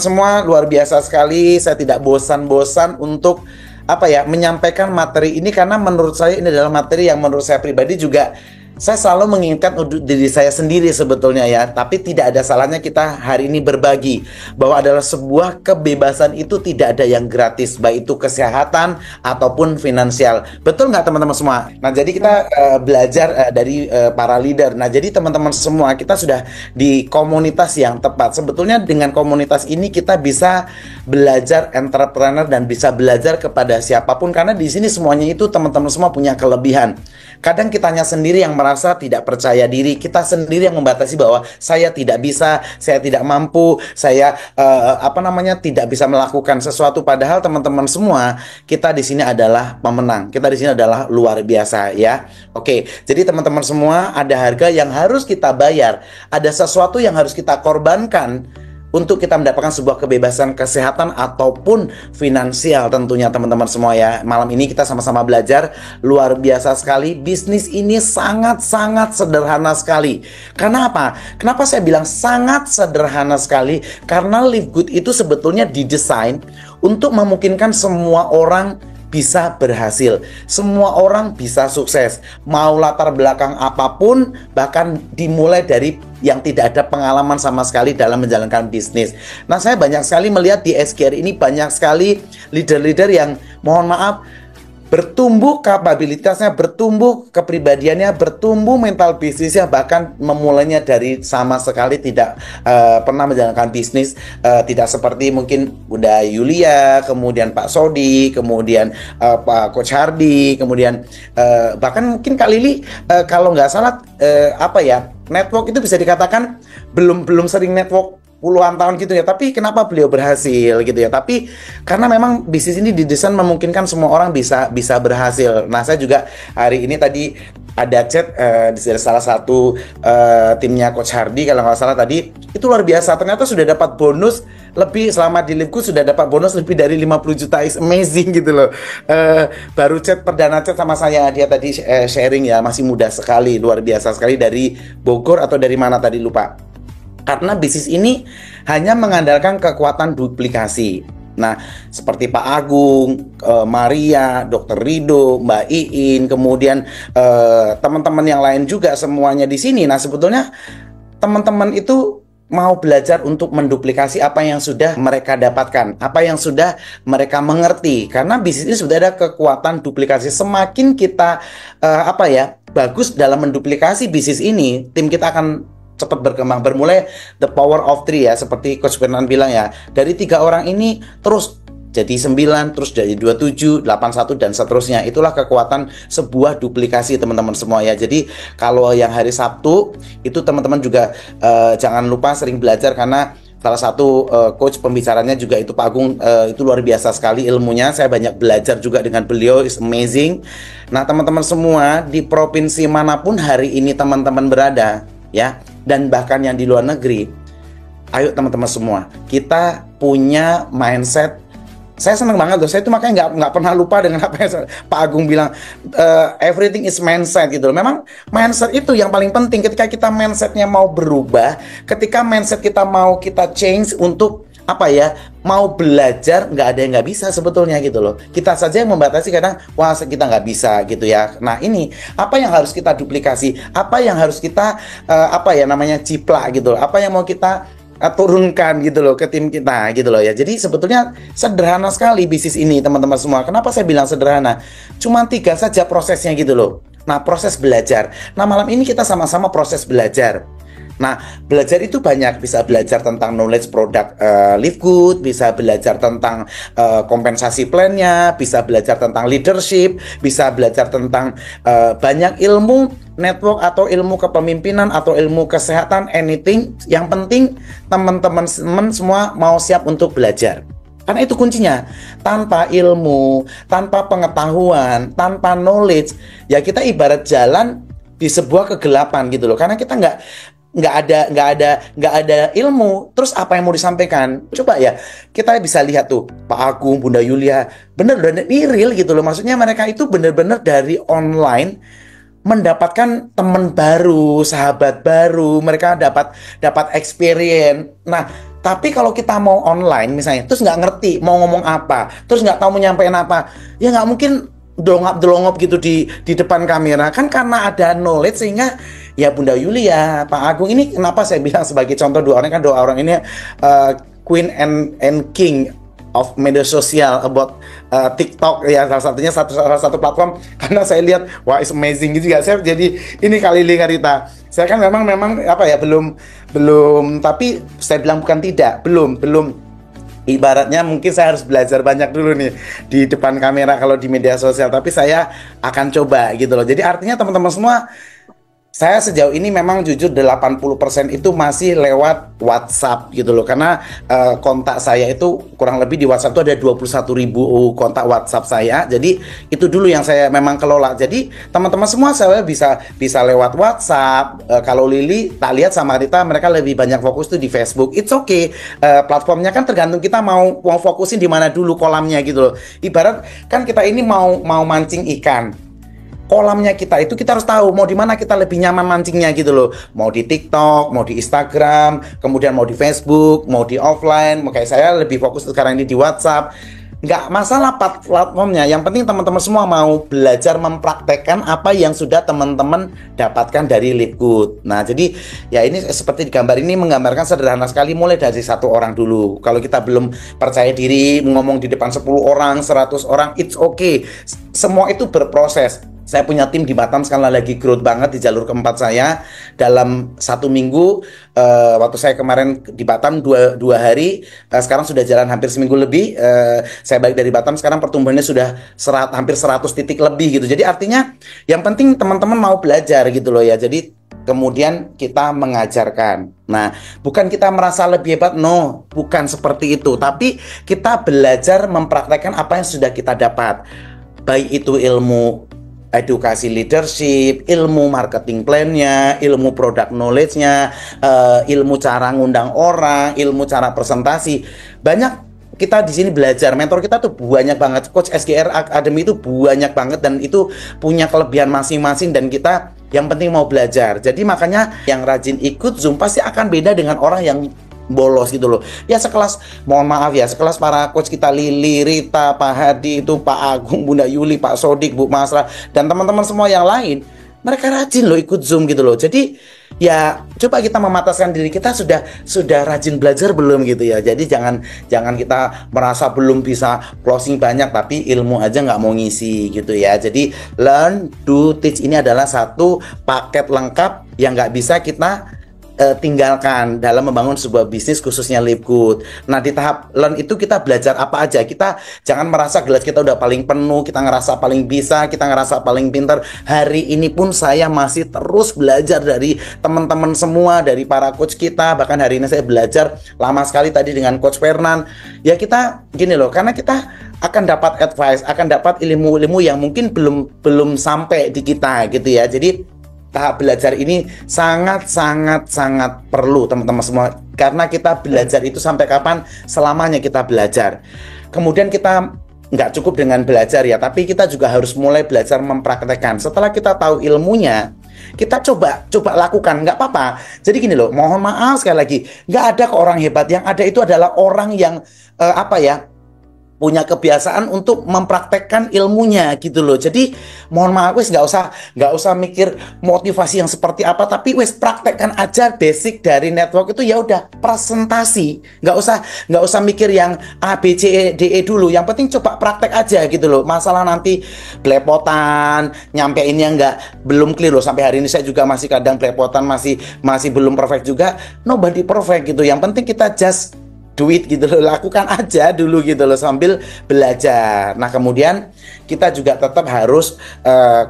teman-teman semua, luar biasa sekali. Saya tidak bosan-bosan untuk menyampaikan materi ini, karena menurut saya ini adalah materi yang menurut saya pribadi juga saya selalu mengingatkan untuk diri saya sendiri sebetulnya ya. Tapi tidak ada salahnya kita hari ini berbagi bahwa adalah sebuah kebebasan itu tidak ada yang gratis, baik itu kesehatan ataupun finansial. Betul nggak teman-teman semua? Nah, jadi kita belajar dari para leader. Nah, jadi teman-teman semua, kita sudah di komunitas yang tepat. Sebetulnya dengan komunitas ini kita bisa belajar entrepreneur dan bisa belajar kepada siapapun, karena di sini semuanya itu teman-teman semua punya kelebihan. Kadang kitanya sendiri yang merasa tidak percaya diri, kita sendiri yang membatasi bahwa saya tidak bisa, saya tidak mampu, saya tidak bisa melakukan sesuatu. Padahal teman-teman semua, kita di sini adalah pemenang, kita di sini adalah luar biasa ya. Oke, jadi teman-teman semua, ada harga yang harus kita bayar, ada sesuatu yang harus kita korbankan untuk kita mendapatkan sebuah kebebasan kesehatan ataupun finansial tentunya teman-teman semua ya. Malam ini kita sama-sama belajar, luar biasa sekali. Bisnis ini sangat-sangat sederhana sekali. Karena apa? Kenapa saya bilang sangat sederhana sekali? Karena Live Good itu sebetulnya didesain untuk memungkinkan semua orang bisa berhasil, semua orang bisa sukses, mau latar belakang apapun, bahkan dimulai dari yang tidak ada pengalaman sama sekali dalam menjalankan bisnis. Nah, saya banyak sekali melihat di SGR ini banyak sekali leader-leader yang mohon maaf bertumbuh kapabilitasnya, bertumbuh kepribadiannya, bertumbuh mental bisnisnya, bahkan memulainya dari sama sekali tidak pernah menjalankan bisnis, tidak seperti mungkin Bunda Yulia, kemudian Pak Sodi, kemudian Pak Coach Hardy, kemudian bahkan mungkin Kak Lili, kalau nggak salah network itu bisa dikatakan belum sering network puluhan tahun gitu ya, tapi kenapa beliau berhasil gitu ya? Tapi karena memang bisnis ini didesain memungkinkan semua orang bisa berhasil. Nah, saya juga hari ini tadi ada chat dari salah satu timnya Coach Hardy kalau nggak salah tadi, itu luar biasa, ternyata sudah dapat bonus lebih selama di Live Good, sudah dapat bonus lebih dari 50 juta. Is amazing gitu loh. Baru perdana chat sama saya, dia tadi sharing ya, masih muda sekali, luar biasa sekali, dari Bogor atau dari mana tadi lupa. Karena bisnis ini hanya mengandalkan kekuatan duplikasi. Nah, seperti Pak Agung, Maria, Dr. Rido, Mbak Iin, kemudian teman-teman yang lain juga semuanya di sini. Nah, sebetulnya teman-teman itu mau belajar untuk menduplikasi apa yang sudah mereka dapatkan, apa yang sudah mereka mengerti. Karena bisnis ini sudah ada kekuatan duplikasi. Semakin kita bagus dalam menduplikasi bisnis ini, tim kita akan cepat berkembang. Bermulai the power of 3 ya, seperti Coach Fernand bilang ya, dari 3 orang ini terus jadi 9, terus jadi 27, 81 dan seterusnya. Itulah kekuatan sebuah duplikasi teman-teman semua ya. Jadi kalau yang hari Sabtu itu teman-teman juga jangan lupa sering belajar, karena salah satu coach pembicaranya juga itu Pak Agung, itu luar biasa sekali ilmunya. Saya banyak belajar juga dengan beliau, is amazing. Nah, teman-teman semua di provinsi manapun hari ini teman-teman berada ya, dan bahkan yang di luar negeri, ayo teman-teman semua, kita punya mindset. Saya senang banget loh, saya itu makanya nggak pernah lupa dengan apa yang Pak Agung bilang, everything is mindset gitu loh. Memang mindset itu yang paling penting. Ketika kita mindsetnya mau berubah, ketika mindset kita mau kita change untuk mau belajar, nggak ada yang nggak bisa sebetulnya gitu loh. Kita saja yang membatasi kadang, wah kita nggak bisa gitu ya. Nah, ini apa yang harus kita duplikasi, apa yang harus kita ciplak gitu loh, apa yang mau kita turunkan gitu loh ke tim kita gitu loh ya. Jadi sebetulnya sederhana sekali bisnis ini teman-teman semua. Kenapa saya bilang sederhana? Cuma 3 saja prosesnya gitu loh. Nah, proses belajar. Nah, malam ini kita sama-sama proses belajar. Nah, belajar itu banyak, bisa belajar tentang knowledge produk Live Good, bisa belajar tentang kompensasi plan-nya, bisa belajar tentang leadership, bisa belajar tentang banyak ilmu network atau ilmu kepemimpinan atau ilmu kesehatan, anything. Yang penting teman-teman semua mau siap untuk belajar. Karena itu kuncinya. Tanpa ilmu, tanpa pengetahuan, tanpa knowledge, ya kita ibarat jalan di sebuah kegelapan gitu loh. Karena kita nggak ada ilmu, terus apa yang mau disampaikan? Coba ya, kita bisa lihat tuh Pak Agung, Bunda Yulia, bener-bener ini real gitu loh. Maksudnya mereka itu bener-bener dari online mendapatkan teman baru, sahabat baru, mereka dapat experience. Nah, Tapi kalau kita mau online misalnya, terus nggak ngerti mau ngomong apa, terus nggak tahu menyampaikan apa, ya nggak mungkin delongap-delongop gitu di depan kamera kan, karena ada knowledge. Sehingga ya Bunda Yuli ya Pak Agung, ini kenapa saya bilang sebagai contoh dua orang, kan dua orang ini Queen and King of media sosial about TikTok ya, salah satu platform, karena saya lihat wah it's amazing gitu ya. Saya jadi ini kali Lili Karita, saya kan memang apa ya, belum tapi saya bilang bukan tidak, belum ibaratnya mungkin saya harus belajar banyak dulu nih di depan kamera kalau di media sosial, tapi saya akan coba gitu loh. Jadi artinya teman-teman semua, saya sejauh ini memang jujur 80% itu masih lewat WhatsApp gitu loh. Karena kontak saya itu kurang lebih di WhatsApp itu ada 21.000 kontak WhatsApp saya. Jadi itu dulu yang saya memang kelola. Jadi teman-teman semua saya bisa lewat WhatsApp. Kalau Lili tak lihat sama Rita, mereka lebih banyak fokus tuh di Facebook. It's okay. Platformnya kan tergantung kita mau fokusin di mana dulu kolamnya gitu loh. Ibarat kan kita ini mau mancing ikan. Kolamnya kita itu kita harus tahu mau di mana kita lebih nyaman mancingnya gitu loh. Mau di TikTok, mau di Instagram, kemudian mau di Facebook, mau di offline. Makanya saya lebih fokus sekarang ini di WhatsApp. Nggak masalah platformnya, yang penting teman-teman semua mau belajar mempraktekkan apa yang sudah teman-teman dapatkan dari Live Good. Nah jadi ya ini seperti di gambar ini menggambarkan sederhana sekali, mulai dari satu orang dulu. Kalau kita belum percaya diri ngomong di depan 10 orang, 100 orang, it's okay. Semua itu berproses. Saya punya tim di Batam sekarang lagi growth banget di jalur keempat saya. Dalam 1 minggu, waktu saya kemarin di Batam dua hari, sekarang sudah jalan hampir seminggu lebih. Saya balik dari Batam, sekarang pertumbuhannya sudah hampir 100 titik lebih gitu. Jadi artinya yang penting teman-teman mau belajar gitu loh ya. Jadi kemudian kita mengajarkan. Nah, bukan kita merasa lebih hebat, no, bukan seperti itu. Tapi kita belajar mempraktekkan apa yang sudah kita dapat. Baik itu ilmu edukasi leadership, ilmu marketing plan-nya, ilmu product knowledge-nya, ilmu cara ngundang orang, ilmu cara presentasi. Banyak kita di sini belajar. Mentor kita tuh banyak banget. Coach SGR Academy itu banyak banget dan itu punya kelebihan masing-masing, dan kita yang penting mau belajar. Jadi makanya yang rajin ikut Zoom pasti akan beda dengan orang yang bolos gitu loh. Ya sekelas, mohon maaf ya, sekelas para coach kita Lili, Rita, Pak Hadi, itu Pak Agung, Bunda Yuli, Pak Sodik, Bu Masra, dan teman-teman semua yang lain, mereka rajin loh ikut Zoom gitu loh. Jadi ya coba kita memataskan diri kita, sudah rajin belajar belum gitu ya. Jadi jangan kita merasa belum bisa closing banyak tapi ilmu aja nggak mau ngisi gitu ya. Jadi learn, do, teach ini adalah satu paket lengkap yang nggak bisa kita tinggalkan dalam membangun sebuah bisnis, khususnya Live Good. Nah di tahap learn itu kita belajar apa aja. Kita jangan merasa gelas kita udah paling penuh, kita ngerasa paling bisa, kita ngerasa paling pintar. Hari ini pun saya masih terus belajar dari teman-teman semua, dari para coach kita. Bahkan hari ini saya belajar lama sekali tadi dengan Coach Fernan. Ya kita gini loh, karena kita akan dapat advice, akan dapat ilmu-ilmu yang mungkin belum sampai di kita gitu ya. Jadi tahap belajar ini sangat perlu teman-teman semua, karena kita belajar itu sampai kapan? Selamanya kita belajar. Kemudian kita nggak cukup dengan belajar ya, tapi kita juga harus mulai belajar mempraktekkan. Setelah kita tahu ilmunya, kita coba lakukan, nggak apa-apa. Jadi gini loh, mohon maaf sekali lagi, nggak ada kok orang hebat. Yang ada itu adalah orang yang punya kebiasaan untuk mempraktekkan ilmunya gitu loh. Jadi mohon maaf wes, nggak usah mikir motivasi yang seperti apa, tapi wes praktekkan aja basic dari network itu. Ya udah, presentasi, nggak usah mikir yang A B C E D E dulu. Yang penting coba praktek aja gitu loh. Masalah nanti belepotan, nyampeinnya belum clear loh. Sampai hari ini saya juga masih kadang belepotan, masih belum perfect juga. Nobody perfect gitu. Yang penting kita just duit gitu loh, lakukan aja dulu gitu loh sambil belajar. Nah kemudian kita juga tetap harus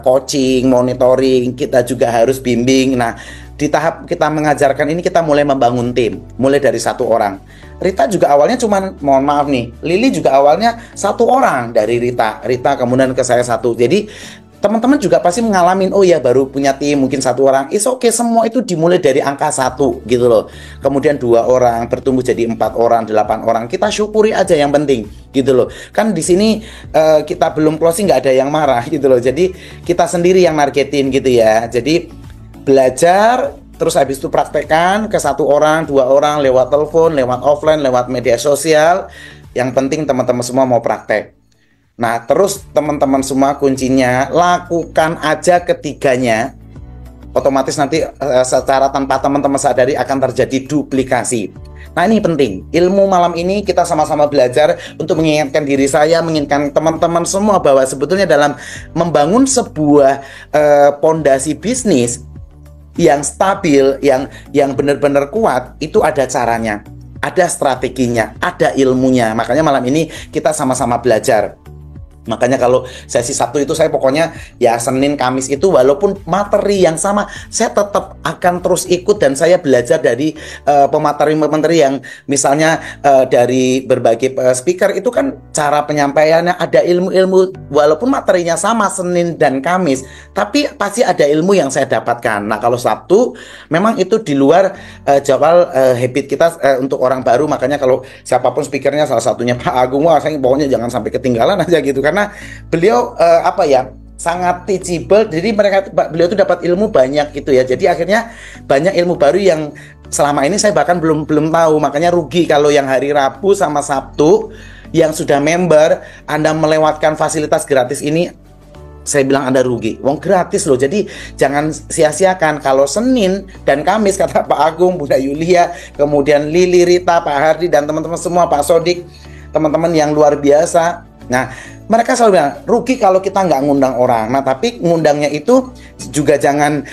coaching, monitoring, kita juga harus bimbing. Nah di tahap kita mengajarkan ini kita mulai membangun tim, mulai dari 1 orang. Rita juga awalnya cuman, mohon maaf nih, Lili juga awalnya 1 orang dari Rita kemudian ke saya 1. Jadi teman-teman juga pasti mengalami, oh ya baru punya tim mungkin 1 orang, it's okay, semua itu dimulai dari angka 1 gitu loh. Kemudian 2 orang bertumbuh jadi 4 orang, 8 orang, kita syukuri aja yang penting gitu loh. Kan di sini kita belum closing nggak ada yang marah gitu loh. Jadi kita sendiri yang nargetin gitu ya. Jadi belajar, terus habis itu praktekkan ke 1 orang, 2 orang, lewat telepon, lewat offline, lewat media sosial. Yang penting teman-teman semua mau praktek. Nah, terus teman-teman semua kuncinya lakukan aja ketiganya. Otomatis nanti secara tanpa teman-teman sadari akan terjadi duplikasi. Nah, ini penting. Ilmu malam ini kita sama-sama belajar untuk mengingatkan diri saya, mengingatkan teman-teman semua bahwa sebetulnya dalam membangun sebuah pondasi bisnis yang stabil, yang benar-benar kuat, itu ada caranya, ada strateginya, ada ilmunya. Makanya malam ini kita sama-sama belajar. Makanya kalau sesi Sabtu itu saya pokoknya ya Senin Kamis itu walaupun materi yang sama saya tetap akan terus ikut dan saya belajar dari pemateri-pemateri yang misalnya dari berbagai speaker itu kan cara penyampaiannya ada ilmu-ilmu walaupun materinya sama Senin dan Kamis tapi pasti ada ilmu yang saya dapatkan. Nah kalau Sabtu memang itu di luar jadwal habit kita untuk orang baru, makanya kalau siapapun speakernya salah satunya Pak Agung, wah saya pokoknya jangan sampai ketinggalan aja gitu karena beliau sangat teachable, jadi beliau itu dapat ilmu banyak gitu ya. Jadi akhirnya banyak ilmu baru yang selama ini saya bahkan belum tahu. Makanya rugi kalau yang hari Rabu sama Sabtu yang sudah member Anda melewatkan fasilitas gratis ini. Saya bilang Anda rugi, wong gratis loh. Jadi jangan sia-siakan. Kalau Senin dan Kamis kata Pak Agung, Bunda Yulia, kemudian Lili, Rita, Pak Hardi dan teman-teman semua, Pak Sodik, teman-teman yang luar biasa. Nah, mereka selalu bilang, rugi kalau kita nggak ngundang orang. Nah, tapi ngundangnya itu juga jangan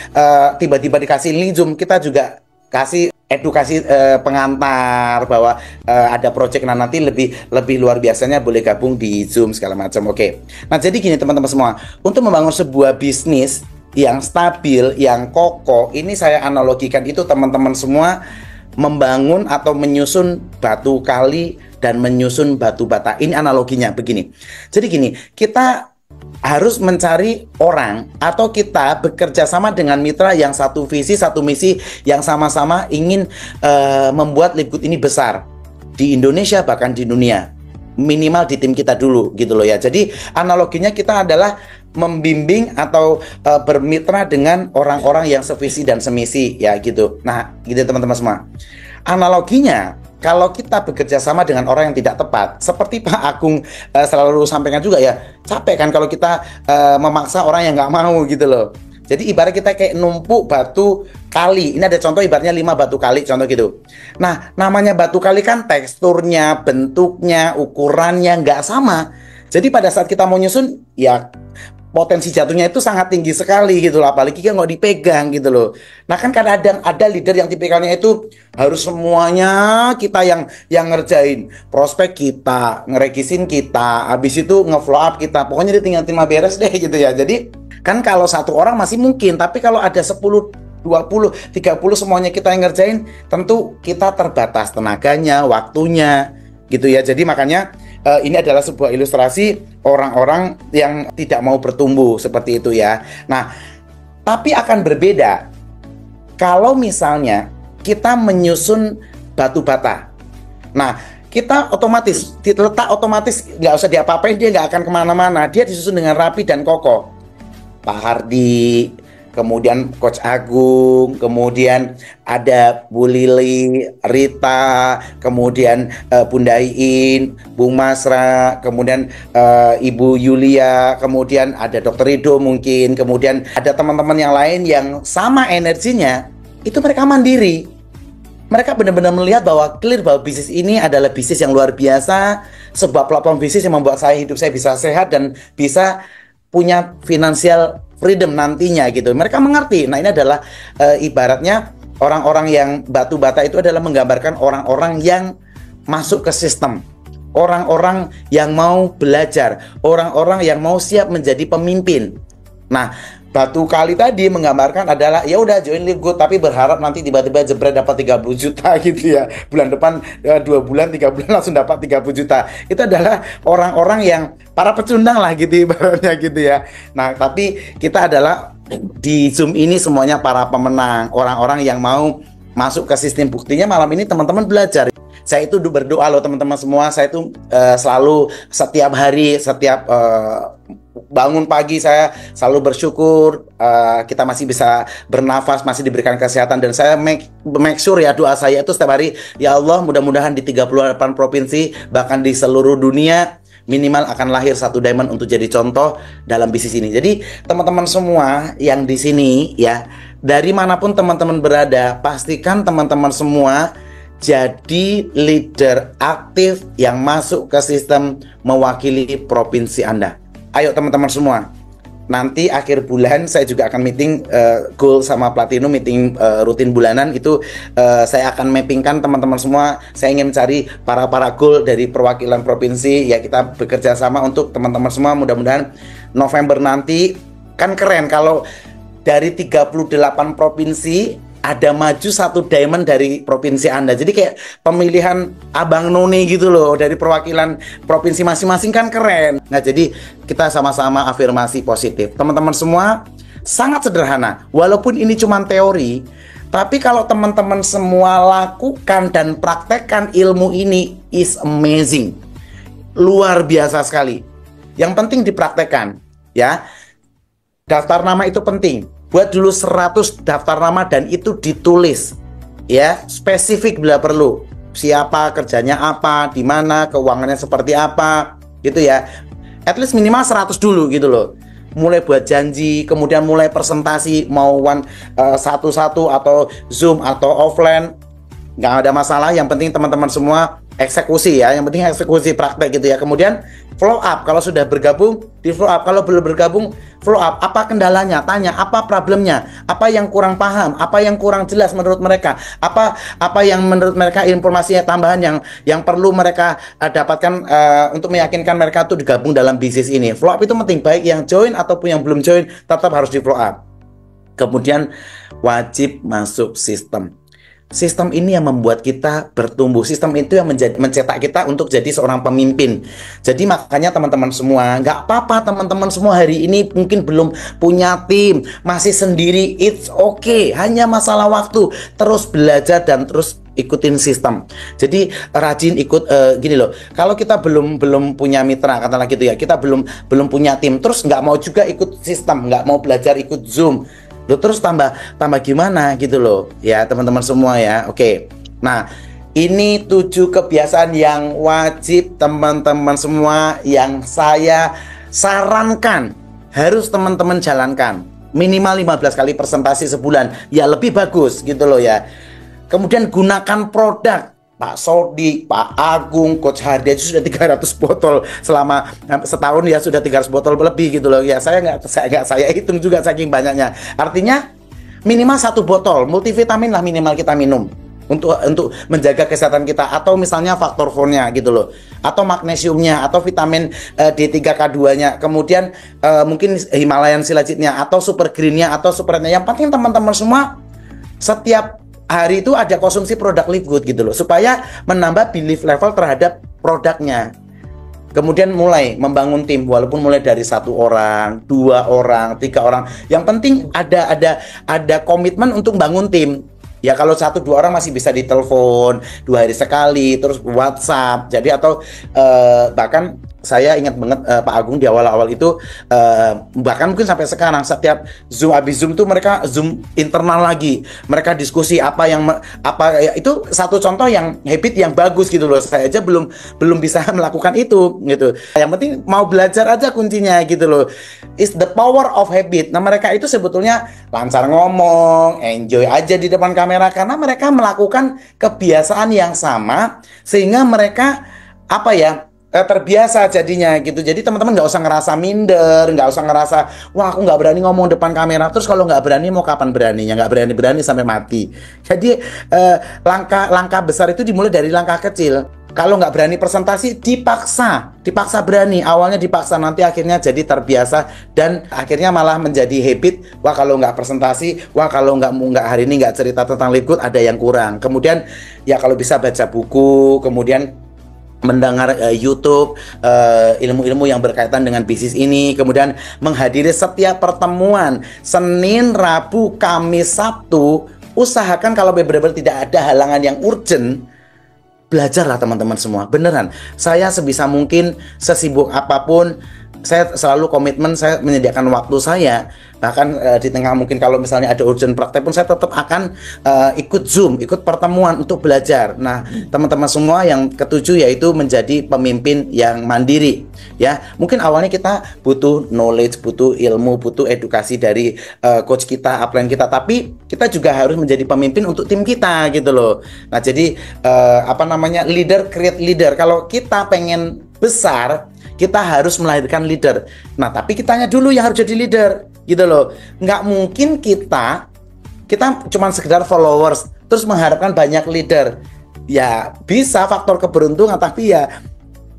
tiba-tiba dikasih link Zoom. Kita juga kasih edukasi pengantar bahwa ada project nanti lebih luar biasanya boleh gabung di Zoom segala macam. Oke. Nah, jadi gini teman-teman semua, untuk membangun sebuah bisnis yang stabil, yang kokoh, ini saya analogikan itu teman-teman semua membangun atau menyusun batu kali dan menyusun batu bata. Ini analoginya begini. Jadi gini, kita harus mencari orang atau kita bekerja sama dengan mitra yang satu visi, satu misi, yang sama-sama ingin membuat Live Good ini besar di Indonesia bahkan di dunia. Minimal di tim kita dulu gitu loh ya. Jadi analoginya kita adalah membimbing atau bermitra dengan orang-orang yang sevisi dan semisi ya gitu. Nah, gitu teman-teman semua. Analoginya kalau kita bekerja sama dengan orang yang tidak tepat, seperti Pak Agung selalu sampaikan juga ya, capek kan kalau kita memaksa orang yang nggak mau gitu loh. Jadi ibarat kita kayak numpuk batu kali. Ini ada contoh ibaratnya 5 batu kali, contoh gitu. Nah, namanya batu kali kan teksturnya, bentuknya, ukurannya nggak sama. Jadi pada saat kita mau nyusun, ya potensi jatuhnya itu sangat tinggi sekali gitu loh, apalagi kan nggak dipegang gitu loh. Nah kan kadang ada leader yang tipikalnya itu harus semuanya kita yang ngerjain, prospek kita, ngeregisin kita, habis itu nge-follow up kita, pokoknya dia tinggal terima beres deh gitu ya. Jadi kan kalau 1 orang masih mungkin, tapi kalau ada 10, 20, 30 semuanya kita yang ngerjain, tentu kita terbatas tenaganya, waktunya gitu ya. Jadi makanya ini adalah sebuah ilustrasi orang-orang yang tidak mau bertumbuh seperti itu ya. Nah, tapi akan berbeda kalau misalnya kita menyusun batu bata. Nah, kita otomatis diletak otomatis, nggak usah diapa-apain, dia nggak akan kemana-mana. Dia disusun dengan rapi dan kokoh. Pak Hardi, kemudian Coach Agung, kemudian ada Bu Lili, Rita, kemudian Bunda Iin, Bung Masra, kemudian Ibu Yulia, kemudian ada Dr. Rido mungkin, kemudian ada teman-teman yang lain yang sama energinya, itu mereka mandiri. Mereka benar-benar melihat bahwa clear bahwa bisnis ini adalah bisnis yang luar biasa, sebuah platform bisnis yang membuat hidup saya bisa sehat dan bisa punya financial freedom nantinya gitu. Mereka mengerti. Nah, ini adalah ibaratnya orang-orang yang batu bata itu adalah menggambarkan orang-orang yang masuk ke sistem, orang-orang yang mau belajar, orang-orang yang mau siap menjadi pemimpin. Nah, batu kali tadi menggambarkan adalah ya udah join Live Good tapi berharap nanti tiba-tiba jebret dapat 30 juta gitu ya. Bulan depan 2 bulan 3 bulan langsung dapat 30 juta. Itu adalah orang-orang yang para pecundang lah gitu ibaratnya gitu ya. Nah, tapi kita adalah di Zoom ini semuanya para pemenang, orang-orang yang mau masuk ke sistem. Buktinya malam ini teman-teman belajar. Saya itu berdoa loh teman-teman semua. Saya itu selalu setiap hari, setiap bangun pagi saya selalu bersyukur kita masih bisa bernafas, masih diberikan kesehatan, dan saya make sure ya, doa saya itu setiap hari, ya Allah mudah-mudahan di 38 provinsi bahkan di seluruh dunia minimal akan lahir satu diamond untuk jadi contoh dalam bisnis ini. Jadi teman-teman semua yang di sini ya, dari manapun teman-teman berada, pastikan teman-teman semua jadi leader aktif yang masuk ke sistem mewakili provinsi Anda. Ayo teman-teman semua. Nanti akhir bulan saya juga akan meeting goal sama Platinum, meeting rutin bulanan itu saya akan mappingkan teman-teman semua. Saya ingin cari para goal dari perwakilan provinsi ya, kita bekerja sama untuk teman-teman semua. Mudah-mudahan November nanti kan keren kalau dari 38 provinsi ada maju satu diamond dari provinsi Anda. Jadi kayak pemilihan Abang None gitu loh, dari perwakilan provinsi masing-masing, kan keren. Nah, jadi kita sama-sama afirmasi positif. Teman-teman semua, sangat sederhana. Walaupun ini cuma teori, tapi kalau teman-teman semua lakukan dan praktekkan ilmu ini, is amazing. Luar biasa sekali. Yang penting dipraktekkan, ya. Daftar nama itu penting. Buat dulu 100 daftar nama dan itu ditulis, ya, spesifik bila perlu. Siapa, kerjanya apa, di mana, keuangannya seperti apa, gitu ya. At least minimal 100 dulu gitu loh. Mulai buat janji, kemudian mulai presentasi, mau satu-satu atau Zoom atau offline, nggak ada masalah. Yang penting teman-teman semua eksekusi ya, yang penting eksekusi praktek gitu ya. Kemudian follow up, kalau sudah bergabung di follow up, kalau belum bergabung follow up, apa kendalanya, tanya apa problemnya, apa yang kurang paham, apa yang kurang jelas menurut mereka, apa yang menurut mereka informasinya tambahan yang perlu mereka dapatkan untuk meyakinkan mereka tuh digabung dalam bisnis ini. Follow up itu penting, baik yang join ataupun yang belum join tetap harus di follow up. Kemudian wajib masuk sistem. Sistem ini yang membuat kita bertumbuh. Sistem itu yang mencetak kita untuk jadi seorang pemimpin. Jadi makanya teman-teman semua, nggak apa-apa teman-teman semua hari ini mungkin belum punya tim, masih sendiri, it's okay. Hanya masalah waktu. Terus belajar dan terus ikutin sistem. Jadi rajin ikut gini loh. Kalau kita belum punya mitra, katakanlah gitu ya, kita belum punya tim, terus nggak mau juga ikut sistem, nggak mau belajar ikut Zoom. Lo terus tambah gimana gitu loh ya teman-teman semua ya. Oke. Nah, ini 7 kebiasaan yang wajib teman-teman semua yang saya sarankan harus teman-teman jalankan. Minimal 15 kali presentasi sebulan. Ya lebih bagus gitu loh ya. Kemudian gunakan produk Pak Sodi, Pak Agung, Coach Hardi itu sudah 300 botol selama setahun ya, sudah 300 botol lebih gitu loh ya. Saya hitung juga saking banyaknya. Artinya minimal 1 botol multivitamin lah minimal kita minum untuk menjaga kesehatan kita, atau misalnya faktor fonnya gitu loh, atau magnesiumnya, atau vitamin D3K2-nya, kemudian mungkin Himalayan Silajitnya, atau super greennya, atau supernya. Yang penting teman-teman semua setiap hari itu ada konsumsi produk Live Good gitu loh, supaya menambah belief level terhadap produknya. Kemudian mulai membangun tim, walaupun mulai dari 1 orang, 2 orang, 3 orang. Yang penting ada komitmen untuk bangun tim. Ya kalau 1-2 orang masih bisa ditelepon 2 hari sekali, terus WhatsApp. Jadi atau bahkan saya ingat banget Pak Agung di awal-awal itu bahkan mungkin sampai sekarang setiap Zoom, habis Zoom tuh mereka Zoom internal lagi. Mereka diskusi apa ya, itu satu contoh yang habit yang bagus gitu loh. Saya aja belum bisa melakukan itu gitu. Yang penting mau belajar aja kuncinya gitu loh. Is the power of habit. Nah, mereka itu sebetulnya lancar ngomong, enjoy aja di depan kamera karena mereka melakukan kebiasaan yang sama sehingga mereka terbiasa jadinya gitu. Jadi teman-teman nggak usah ngerasa minder, nggak usah ngerasa wah aku nggak berani ngomong depan kamera. Terus kalau nggak berani mau kapan beraninya? Nggak berani sampai mati. Jadi langkah besar itu dimulai dari langkah kecil. Kalau nggak berani presentasi dipaksa berani. Awalnya dipaksa, nanti akhirnya jadi terbiasa dan akhirnya malah menjadi habit. Wah kalau nggak presentasi, wah kalau nggak hari ini nggak cerita tentang Live Good ada yang kurang. Kemudian ya kalau bisa baca buku, kemudian mendengar YouTube ilmu-ilmu yang berkaitan dengan bisnis ini, kemudian menghadiri setiap pertemuan Senin, Rabu, Kamis, Sabtu. Usahakan kalau benar-benar tidak ada halangan yang urgent, belajarlah teman-teman semua. Beneran, saya sebisa mungkin sesibuk apapun saya selalu komitmen, saya menyediakan waktu saya, bahkan di tengah mungkin kalau misalnya ada urgent praktek pun saya tetap akan ikut Zoom, ikut pertemuan untuk belajar. Nah, teman-teman semua, yang ketujuh yaitu menjadi pemimpin yang mandiri. Ya, mungkin awalnya kita butuh knowledge, butuh ilmu, butuh edukasi dari coach kita, upline kita, tapi kita juga harus menjadi pemimpin untuk tim kita gitu loh. Nah, jadi leader create leader. Kalau kita pengen besar, kita harus melahirkan leader. Nah, tapi kitanya dulu yang harus jadi leader, gitu loh. Nggak mungkin kita cuma sekedar followers, terus mengharapkan banyak leader. Ya, bisa faktor keberuntungan, tapi ya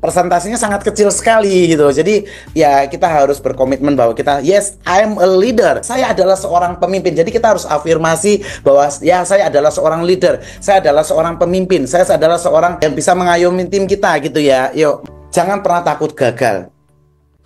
persentasenya sangat kecil sekali gitu. Jadi ya kita harus berkomitmen bahwa kita, yes, I'm a leader. Saya adalah seorang pemimpin. Jadi kita harus afirmasi bahwa ya, saya adalah seorang leader. Saya adalah seorang pemimpin. Saya adalah seorang yang bisa mengayomi tim kita gitu ya. Yuk, jangan pernah takut gagal.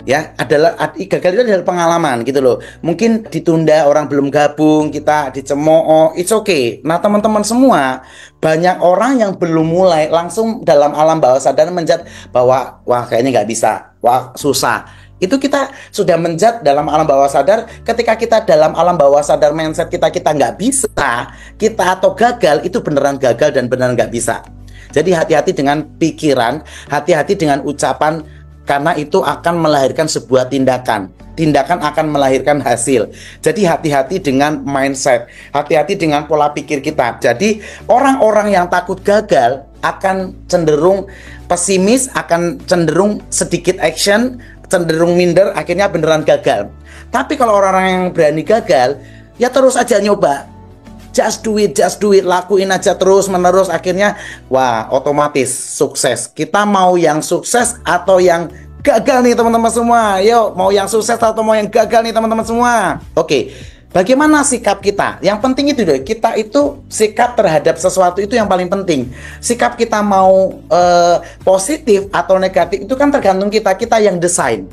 Ya, gagal itu adalah pengalaman gitu loh. Mungkin ditunda, orang belum gabung, kita dicemooh, it's okay. Nah, teman-teman semua, banyak orang yang belum mulai langsung dalam alam bawah sadar menjat bahwa wah, kayaknya nggak bisa, wah, susah. Itu kita sudah menjat dalam alam bawah sadar. Ketika kita dalam alam bawah sadar mindset kita nggak bisa, kita atau gagal, itu beneran gagal dan beneran nggak bisa. Jadi hati-hati dengan pikiran, hati-hati dengan ucapan, karena itu akan melahirkan sebuah tindakan. Tindakan akan melahirkan hasil. Jadi hati-hati dengan mindset, hati-hati dengan pola pikir kita. Jadi orang-orang yang takut gagal akan cenderung pesimis, akan cenderung sedikit action, cenderung minder, akhirnya beneran gagal. Tapi kalau orang-orang yang berani gagal, ya terus aja nyoba. Just do it, lakuin aja terus menerus, akhirnya wah, otomatis sukses. Kita mau yang sukses atau yang gagal nih teman-teman semua? Yuk, mau yang sukses atau mau yang gagal nih teman-teman semua? Oke, bagaimana sikap kita? Yang penting itu deh, kita itu sikap terhadap sesuatu itu yang paling penting. Sikap kita mau positif atau negatif itu kan tergantung kita yang desain.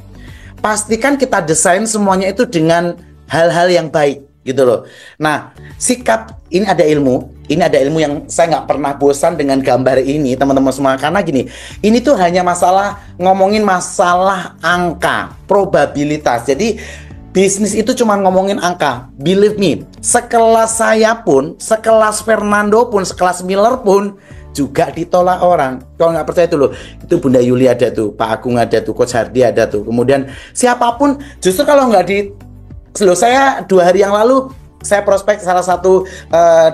Pastikan kita desain semuanya itu dengan hal-hal yang baik gitu loh. Nah, sikap ini ada ilmu yang saya nggak pernah bosan dengan gambar ini teman-teman semua, karena gini, ini tuh hanya ngomongin masalah angka, probabilitas. Jadi bisnis itu cuma ngomongin angka. Believe me, sekelas saya pun, sekelas Fernando pun, sekelas Miller pun juga ditolak orang. Kalau nggak percaya itu loh, itu Bunda Yuli ada tuh, Pak Agung ada tuh, Coach Hardi ada tuh, kemudian siapapun. Justru kalau nggak saya 2 hari yang lalu saya prospek salah satu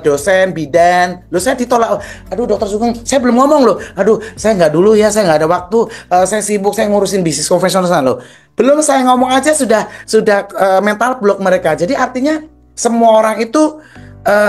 dosen bidan, saya ditolak. Aduh, Dokter Sugeng, saya belum ngomong loh. Aduh, saya nggak dulu ya, saya nggak ada waktu, saya sibuk, saya ngurusin bisnis konvensional loh. Belum saya ngomong aja sudah mental block mereka. Jadi artinya semua orang itu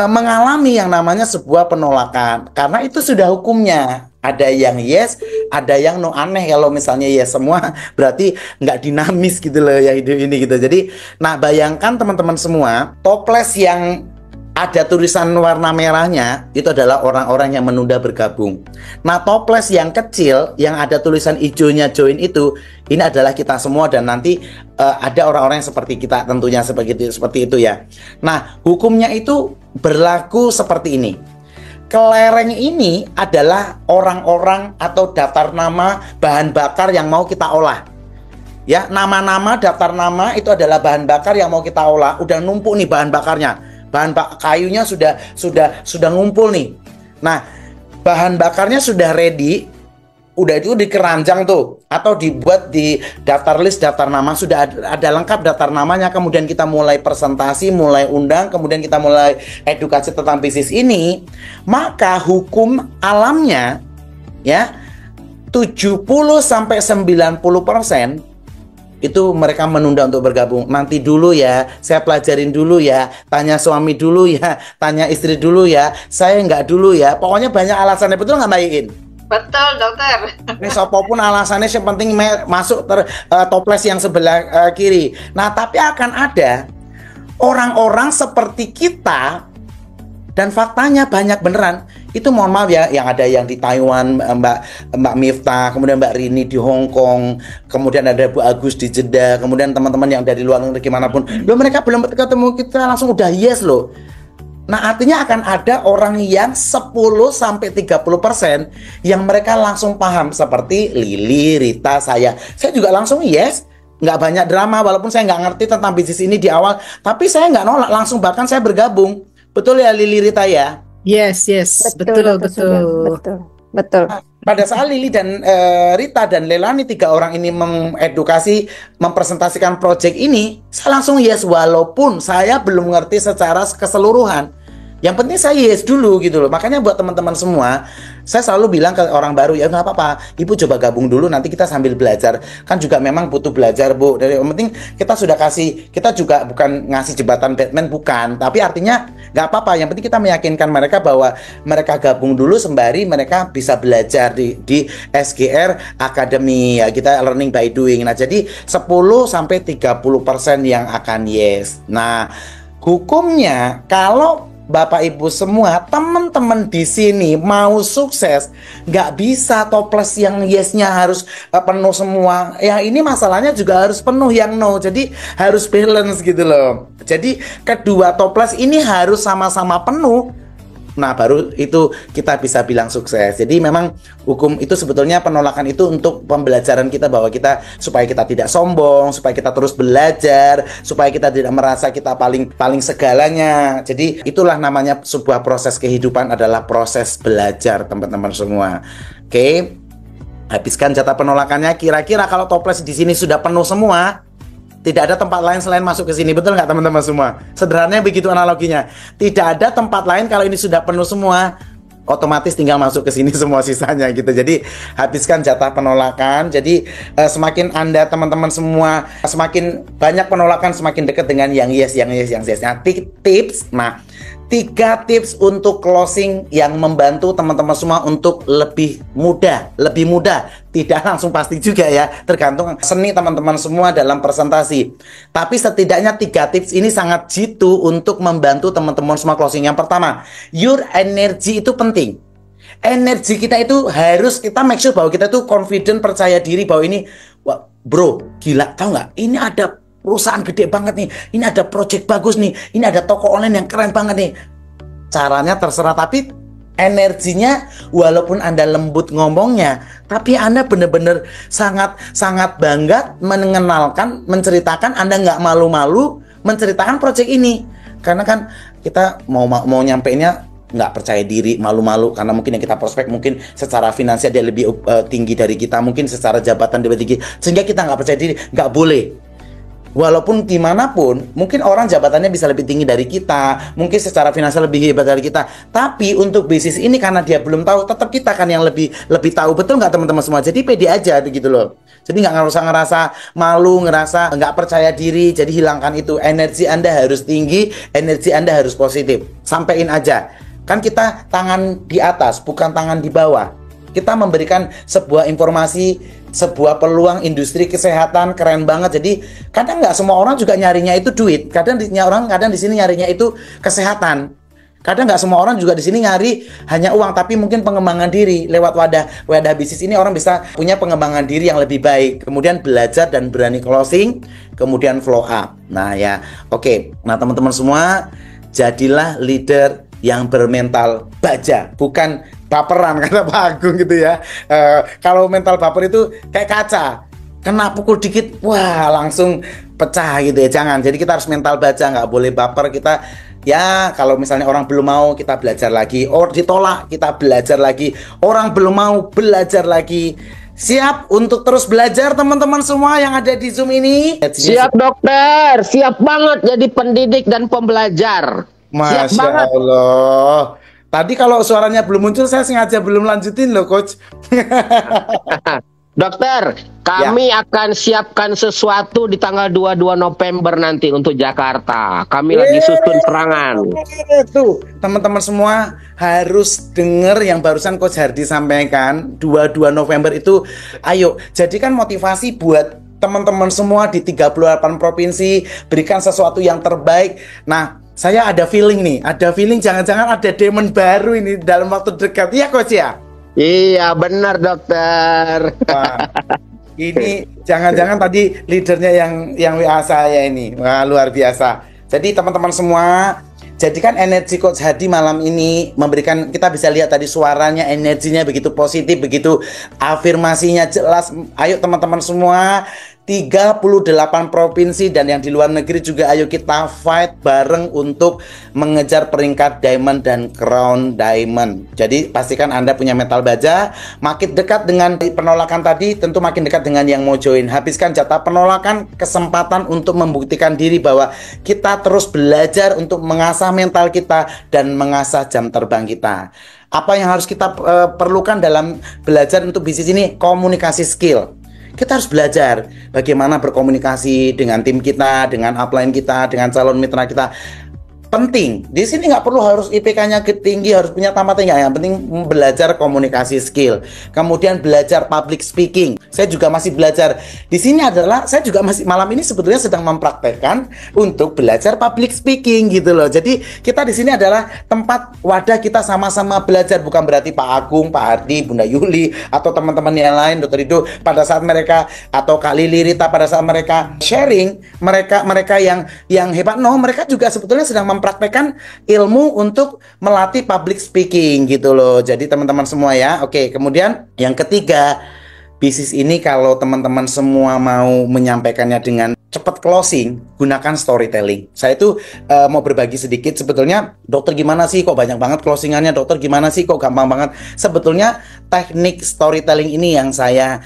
mengalami yang namanya sebuah penolakan, karena itu sudah hukumnya. Ada yang yes, ada yang no. Aneh kalau misalnya yes semua, berarti nggak dinamis gitu loh ya hidup ini gitu. Jadi, nah bayangkan teman-teman semua, toples yang ada tulisan warna merahnya itu adalah orang-orang yang menunda bergabung. Nah, toples yang kecil yang ada tulisan hijaunya join itu, ini adalah kita semua, dan nanti ada orang-orang yang seperti kita tentunya seperti itu ya. Nah, hukumnya itu berlaku seperti ini. Kelereng ini adalah orang-orang atau daftar nama bahan bakar yang mau kita olah. Ya, nama-nama daftar nama itu adalah bahan bakar yang mau kita olah. Udah numpuk nih bahan bakarnya. Kayunya sudah ngumpul nih. Nah, bahan bakarnya sudah ready. Udah itu dikeranjang tuh, atau dibuat di daftar list daftar nama, sudah ada lengkap daftar namanya. Kemudian kita mulai presentasi, mulai undang, kemudian kita mulai edukasi tentang bisnis ini. Maka hukum alamnya ya 70-90% itu mereka menunda untuk bergabung. Nanti dulu ya, saya pelajarin dulu ya, tanya suami dulu ya, tanya istri dulu ya, saya nggak dulu ya. Pokoknya banyak alasannya, betul nggak Mbak Iin? Betul, Dokter. Ini apapun alasannya, yang penting masuk toples yang sebelah kiri. Nah, tapi akan ada orang-orang seperti kita, dan faktanya banyak beneran. Itu mohon maaf ya, yang ada yang di Taiwan, Mbak Miftah, kemudian Mbak Rini di Hong Kong, kemudian ada Bu Agus di Jeddah, kemudian teman-teman yang dari luar negeri gimana pun, mereka belum ketemu kita langsung udah yes loh. Nah, artinya akan ada orang yang 10-30% yang mereka langsung paham, seperti Lili, Rita, saya juga langsung yes. nggak banyak drama, walaupun saya nggak ngerti tentang bisnis ini di awal, tapi saya nggak nolak langsung, bahkan saya bergabung. Betul ya Lili Rita ya? Yes, yes, Betul, betul, Dr. Sugeng. betul. Betul, betul. Pada saat Lili dan Rita dan Leilani, 3 orang ini mengedukasi, mempresentasikan proyek ini, saya langsung yes, walaupun saya belum ngerti secara keseluruhan. Yang penting saya yes dulu gitu loh. Makanya buat teman-teman semua, saya selalu bilang ke orang baru, ya nggak apa-apa, Ibu coba gabung dulu, nanti kita sambil belajar. Kan juga memang butuh belajar, Bu. Dari yang penting kita sudah kasih, kita juga bukan ngasih jembatan Batman, bukan. Tapi artinya nggak apa-apa. Yang penting kita meyakinkan mereka bahwa mereka gabung dulu sembari mereka bisa belajar di SGR Academy. Ya, kita learning by doing. Nah, jadi 10-30% yang akan yes. Nah, hukumnya kalau Bapak Ibu semua, teman-teman di sini mau sukses, nggak bisa toples yang yes-nya harus penuh semua. Ya ini masalahnya juga harus penuh yang no. Jadi harus balance gitu loh. Jadi kedua toples ini harus sama-sama penuh. Nah baru itu kita bisa bilang sukses. Jadi memang hukum itu sebetulnya, penolakan itu untuk pembelajaran kita, bahwa kita supaya kita tidak sombong, supaya kita terus belajar, supaya kita tidak merasa kita paling segalanya. Jadi itulah namanya sebuah proses kehidupan, adalah proses belajar teman-teman semua. Oke, habiskan jatah penolakannya. Kira-kira kalau toples di sini sudah penuh semua, tidak ada tempat lain selain masuk ke sini, betul nggak teman-teman semua? Sederhananya begitu analoginya. Tidak ada tempat lain, kalau ini sudah penuh semua, otomatis tinggal masuk ke sini semua sisanya gitu. Jadi habiskan jatah penolakan. Jadi semakin Anda teman-teman semua semakin banyak penolakan, semakin dekat dengan yang yes, yang yes, yang yes. Nah, tips, 3 tips untuk closing yang membantu teman-teman semua untuk lebih mudah. Tidak langsung pasti juga ya, tergantung seni teman-teman semua dalam presentasi. Tapi setidaknya 3 tips ini sangat jitu untuk membantu teman-teman semua closing. Yang pertama, your energy itu penting. Energi kita itu harus kita make sure bahwa kita tuh confident, percaya diri bahwa ini, wah, bro, gila, tahu nggak? Ini ada perusahaan gede banget nih, ini ada project bagus nih, ini ada toko online yang keren banget nih. Caranya terserah, tapi energinya, walaupun Anda lembut ngomongnya, tapi Anda benar-benar sangat bangga mengenalkan, menceritakan, Anda nggak malu-malu menceritakan project ini. Karena kan kita mau nyampeinnya nggak percaya diri, malu-malu, karena mungkin yang kita prospek mungkin secara finansial dia lebih tinggi dari kita, mungkin secara jabatan dia lebih tinggi, sehingga kita nggak percaya diri. Nggak boleh. Walaupun gimana pun, mungkin orang jabatannya bisa lebih tinggi dari kita, mungkin secara finansial lebih hebat dari kita, tapi untuk bisnis ini karena dia belum tahu, tetap kita kan yang lebih tahu. Betul nggak teman-teman semua? Jadi pede aja gitu loh. Jadi nggak usah ngerasa malu, ngerasa nggak percaya diri. Jadi hilangkan itu. Energi Anda harus tinggi, energi Anda harus positif. Sampein aja. Kan kita tangan di atas, bukan tangan di bawah. Kita memberikan sebuah informasi, sebuah peluang industri kesehatan keren banget. Jadi kadang nggak semua orang juga nyarinya itu duit. Kadang di sini nyarinya itu kesehatan. Kadang nggak semua orang juga di sini nyari hanya uang, tapi mungkin pengembangan diri lewat wadah bisnis ini. Orang bisa punya pengembangan diri yang lebih baik, kemudian belajar dan berani closing, kemudian flow up. Nah ya, oke. Nah teman-teman semua, jadilah leader yang bermental baja, bukan baperan kata Pak Agung gitu ya. Kalau mental baper itu kayak kaca, kena pukul dikit, wah langsung pecah gitu ya. Jangan. Jadi kita harus mental baja, nggak boleh baper. Kita ya kalau misalnya orang belum mau, kita belajar lagi. Or ditolak, kita belajar lagi. Orang belum mau, belajar lagi. Siap untuk terus belajar teman-teman semua yang ada di Zoom ini? Siap dokter, siap banget jadi pendidik dan pembelajar. Masya Allah. Tadi kalau suaranya belum muncul, saya sengaja belum lanjutin loh, Coach. Dokter, kami akan siapkan sesuatu di tanggal 22 November nanti untuk Jakarta. Kami lagi susun serangan. Tuh, teman-teman semua harus dengar yang barusan Coach Hardy sampaikan. 22 November itu, ayo, jadikan motivasi buat teman-teman semua di 38 provinsi. Berikan sesuatu yang terbaik. Nah, saya ada feeling jangan-jangan ada demon baru ini dalam waktu dekat. Iya Coach ya? Iya benar dokter. Wah, ini jangan-jangan tadi leadernya yang WA saya ini. Wah, luar biasa. Jadi teman-teman semua, jadikan energi Coach Hadi malam ini memberikan, kita bisa lihat tadi suaranya, energinya begitu positif, begitu afirmasinya jelas. Ayo teman-teman semua, 38 provinsi dan yang di luar negeri juga, ayo kita fight bareng untuk mengejar peringkat diamond dan crown diamond. Jadi pastikan Anda punya metal baja. Makin dekat dengan penolakan tadi, tentu makin dekat dengan yang mau join. Habiskan jatah penolakan, kesempatan untuk membuktikan diri bahwa kita terus belajar untuk mengasah mental kita dan mengasah jam terbang kita. Apa yang harus kita perlukan dalam belajar untuk bisnis ini? Komunikasi skill. Kita harus belajar bagaimana berkomunikasi dengan tim kita, dengan upline kita, dengan calon mitra kita. Penting. Di sini nggak perlu harus IPK-nya tinggi, harus punya tamat tinggi. Yang penting belajar komunikasi skill. Kemudian belajar public speaking. Saya juga masih belajar. Di sini adalah saya juga masih malam ini sebetulnya sedang mempraktekkan untuk belajar public speaking gitu loh. Jadi kita di sini adalah tempat wadah kita sama-sama belajar. Bukan berarti Pak Agung, Pak Hardi, Bunda Yuli atau teman-teman yang lain, Dr. Rido, pada saat mereka atau Kak Lili Rita pada saat mereka sharing, mereka yang hebat. No, mereka juga sebetulnya sedang mempraktekkan ilmu untuk melatih public speaking gitu loh. Jadi teman-teman semua ya. Oke, kemudian yang ketiga, bisnis ini kalau teman-teman semua mau menyampaikannya dengan cepat closing, gunakan storytelling. Saya itu mau berbagi sedikit. Sebetulnya, dokter gimana sih kok banyak banget closingannya? Dokter gimana sih kok gampang banget? Sebetulnya teknik storytelling ini yang saya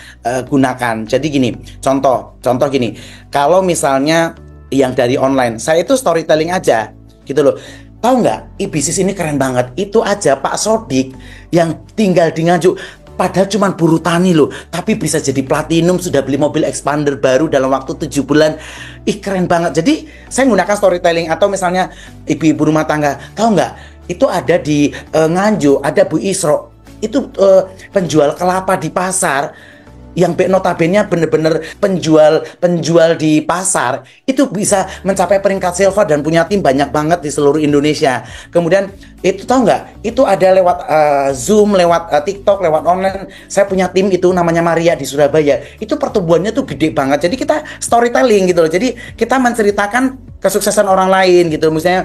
gunakan. Jadi gini, contoh gini. Kalau misalnya yang dari online, saya itu storytelling aja gitu loh. Tahu nggak, bisnis ini keren banget. Itu aja Pak Sodik yang tinggal di Nganjuk, padahal cuma buruh tani loh, tapi bisa jadi platinum, sudah beli mobil expander baru dalam waktu 7 bulan. Keren banget. Jadi saya menggunakan storytelling. Atau misalnya ibu-ibu rumah tangga, tahu nggak, itu ada di Nganjuk, ada Bu Isro, itu penjual kelapa di pasar, yang notabene bener-bener penjual di pasar itu bisa mencapai peringkat silver dan punya tim banyak banget di seluruh Indonesia. Kemudian itu tahu nggak, itu ada lewat Zoom, lewat TikTok, lewat online. Saya punya tim itu namanya Maria di Surabaya. Itu pertumbuhannya tuh gede banget. Jadi kita storytelling gitu loh. Jadi kita menceritakan kesuksesan orang lain gitu. Misalnya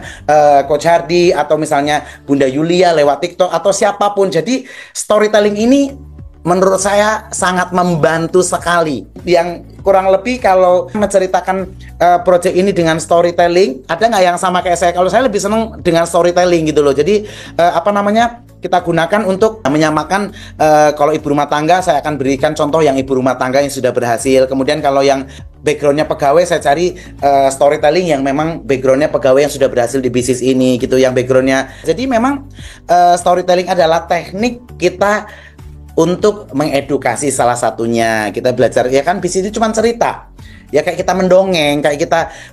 Coach Hardi atau misalnya Bunda Yulia lewat TikTok atau siapapun. Jadi storytelling ini menurut saya sangat membantu sekali. Yang kurang lebih kalau menceritakan project ini dengan storytelling, ada nggak yang sama kayak saya? Kalau saya lebih senang dengan storytelling gitu loh. Jadi kita gunakan untuk menyamakan. Kalau ibu rumah tangga, saya akan berikan contoh yang ibu rumah tangga yang sudah berhasil. Kemudian kalau yang backgroundnya pegawai, saya cari storytelling yang memang backgroundnya pegawai yang sudah berhasil di bisnis ini gitu, yang backgroundnya. Jadi memang storytelling adalah teknik kita untuk mengedukasi. Salah satunya kita belajar, ya kan, bisnis itu cuma cerita. Ya kayak kita mendongeng,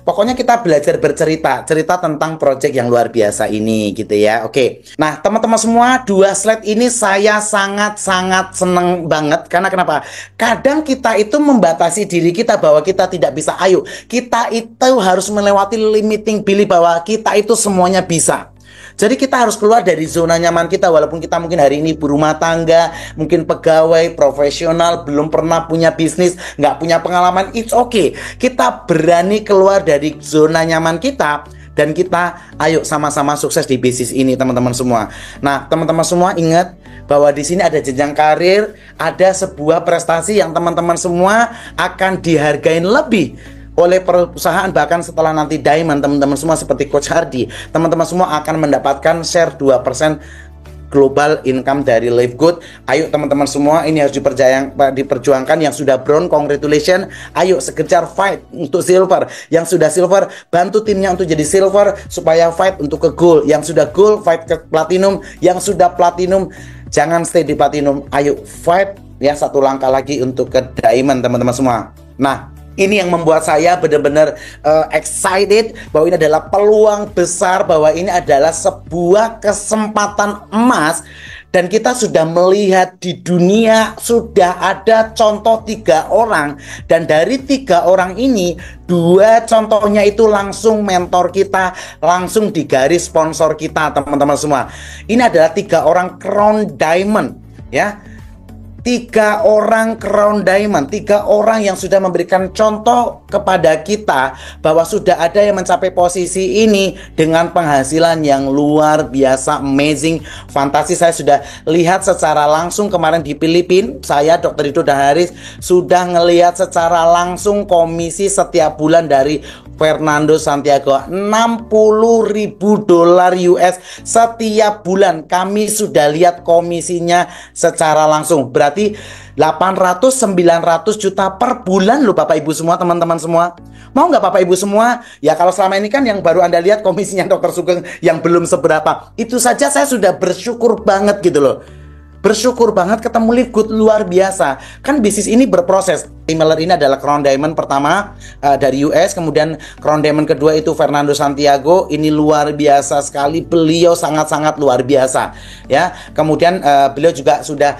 pokoknya kita belajar bercerita tentang project yang luar biasa ini gitu ya. Oke. Nah, teman-teman semua, 2 slide ini saya sangat-sangat seneng banget. Karena kenapa? Kadang kita itu membatasi diri kita bahwa kita tidak bisa. Ayo, kita itu harus melewati limiting belief bahwa kita itu semuanya bisa. Jadi kita harus keluar dari zona nyaman kita. Walaupun kita mungkin hari ini ibu rumah tangga, mungkin pegawai, profesional, belum pernah punya bisnis, nggak punya pengalaman, it's okay. Kita berani keluar dari zona nyaman kita, dan kita ayo sama-sama sukses di bisnis ini teman-teman semua. Nah, teman-teman semua ingat bahwa di sini ada jenjang karir, ada sebuah prestasi yang teman-teman semua akan dihargain lebih oleh perusahaan. Bahkan setelah nanti diamond, teman-teman semua seperti Coach Hardi, teman-teman semua akan mendapatkan share 2% global income dari Live Good. Ayo teman-teman semua, ini harus diperjuangkan. Yang sudah bronze, congratulations. Ayo sekejar fight untuk silver. Yang sudah silver, bantu timnya untuk jadi silver supaya fight untuk ke gold. Yang sudah gold, fight ke platinum. Yang sudah platinum, jangan stay di platinum. Ayo fight ya, 1 langkah lagi untuk ke diamond teman-teman semua. Nah, ini yang membuat saya benar-benar excited bahwa ini adalah peluang besar, bahwa ini adalah sebuah kesempatan emas. Dan kita sudah melihat di dunia sudah ada contoh 3 orang. Dan dari 3 orang ini, 2 contohnya itu langsung mentor kita, langsung di garis sponsor kita teman-teman semua. Ini adalah 3 orang crown diamond ya. 3 orang Crown Diamond, 3 orang yang sudah memberikan contoh kepada kita bahwa sudah ada yang mencapai posisi ini dengan penghasilan yang luar biasa, amazing, fantastis. Saya sudah lihat secara langsung kemarin di Filipina. Saya Dr. Rido Daharis sudah ngelihat secara langsung komisi setiap bulan dari Fernando Santiago, $60.000 US setiap bulan. Kami sudah lihat komisinya secara langsung. Berarti 800-900 juta per bulan loh Bapak Ibu semua, teman-teman semua. Mau nggak Bapak Ibu semua? Ya kalau selama ini kan yang baru Anda lihat komisinya Dr. Sugeng yang belum seberapa. Itu saja saya sudah bersyukur banget gitu loh. Bersyukur banget ketemu Live Good, luar biasa. Kan bisnis ini berproses. Tim Miller ini adalah Crown Diamond pertama dari US, kemudian Crown Diamond kedua itu Fernando Santiago. Ini luar biasa sekali, beliau sangat-sangat luar biasa ya. Kemudian beliau juga sudah